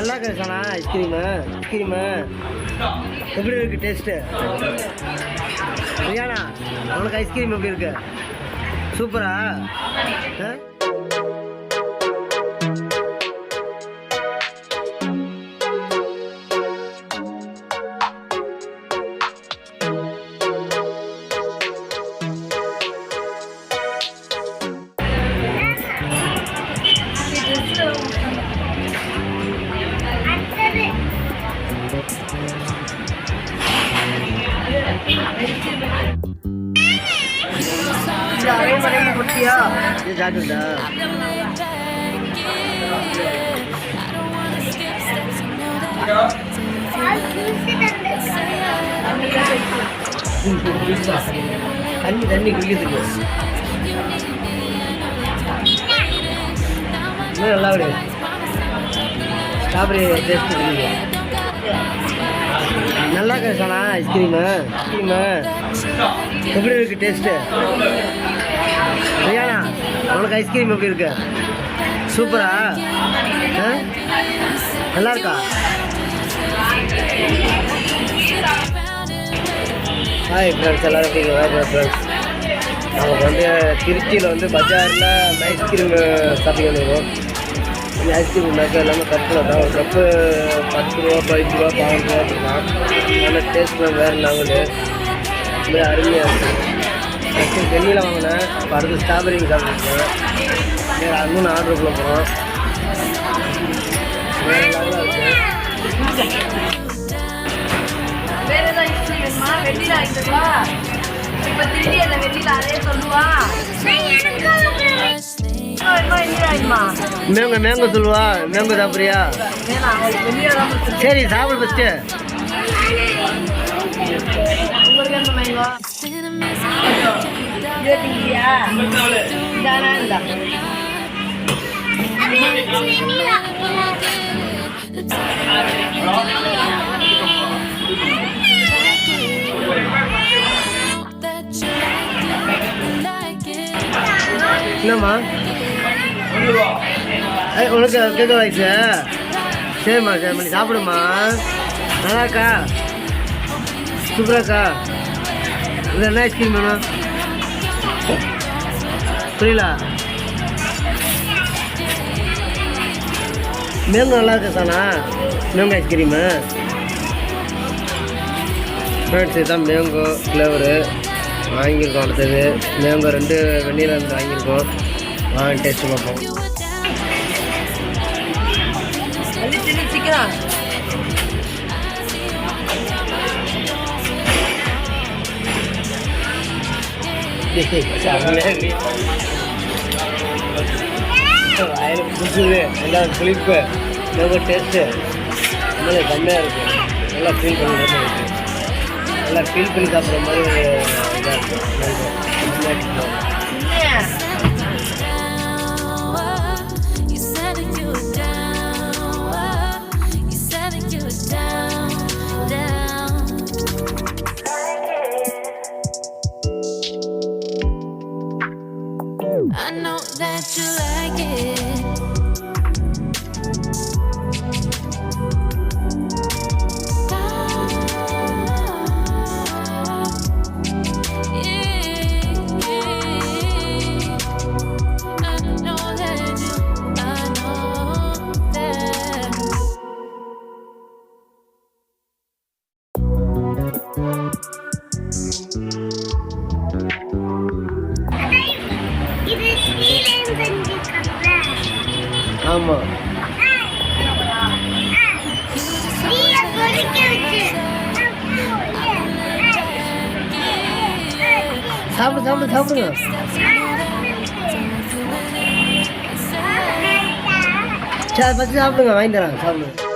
நல்லா கிடைச்சானா ஐஸ்கிரீமு எப்படி இருக்கு டேஸ்ட்டு? ரியானா உனக்கு ஐஸ்கிரீம் எப்படி இருக்கு? சூப்பரா? குட்டியா ஜாக்கிரதா. தண்ணி குடிக்கிறதுக்கு நல்லா இருக்கு. ஸ்ட்ராபெரி டேஸ்ட் இருக்குது. நல்லா கிடைச்சானா ஐஸ்கிரீமு எப்படி இருக்கு டேஸ்ட்டு? ரியானா உனக்கு ஐஸ்கிரீம் எப்படி இருக்கு? சூப்பரா? நல்லா இருக்கா? ஹாய் ஃப்ரெண்ட்ஸ், எல்லோரும் எப்படி ஃப்ரெண்ட்ஸ்? நமக்கு வந்து திருச்சியில் வந்து பஜாரில் ஐஸ்கிரீம் சாப்பிட்டு வந்துருக்கோம். இந்த ஐஸ்கிரீம் மேக்கர் எல்லாமே கப்பில் தான். ஒரு கப்பு 10 ரூபா 15 ரூபா 12 ரூபா இருக்கலாம். நல்ல டேஸ்ட்லாம் வேறு லெவலு. ரொம்ப அருமையாக இருக்குது. ஃபஸ்ட்டு வெண்ணிலா வாங்கினேன். இப்போ அடுத்து ஸ்ட்ராபெரி சாப்பிட்ருக்கேன். வேறு அதுவும் ஆர்டருக்குள்ளே போகிறோம். வேறு லெவலாக இருக்குது. வேறு ஏதாவது ஐஸ்கிரீம் வேணுமா? வெண்ணிலா ஐஸ்கிரீமா? இப்போ திரும்பி அந்த வெண்ணிலா அதே சொல்லுவா. மேங்கோ சொல்லுவா. மேங்கோ சாப்பிட்றியா? சரி சாப்பிடு ஃபஸ்ட்டு. என்னம்மா உனக்கு கேட்க வயசு? சரிம்மா பண்ணி சாப்பிடுமா. நல்லா இருக்கா? சூப்பராக்கா? இல்லை என்ன ஐஸ்கிரீம் வேணும்? புரியல. மேங்கோ நல்லா இருக்கா சாணா? மேங்கோ ஐஸ்கிரீமு ஃப்ரெண்ட்ஸ், இதுதான் மேங்கோ ஃப்ளேவரு வாங்கியிருக்கோம். அடுத்தது மேங்கோ 2 வெண்ணிலா இருந்து வாங்கியிருக்கோம். வாங்கி டேஸ்ட்டு பார்ப்போம். சீக்கிரம் வாயில் பிடிச்சது நல்லா புளிப்பு மேங்கோ டேஸ்ட்டு நல்லா செம்மையாக இருக்குது. நல்லா ஃபீல் பண்ணுற மாதிரி இருக்குது. நல்லா ஃபீல் பண்ணி சாப்பிட்ற மாதிரி இதாக இருக்கும். Mango I know that you like it. ஆமாம் சாப்பிடுங்க. சரி ஃபஸ்ட்டு சாப்பிடுங்க, வாங்கி தராங்க சாப்பிடுங்க.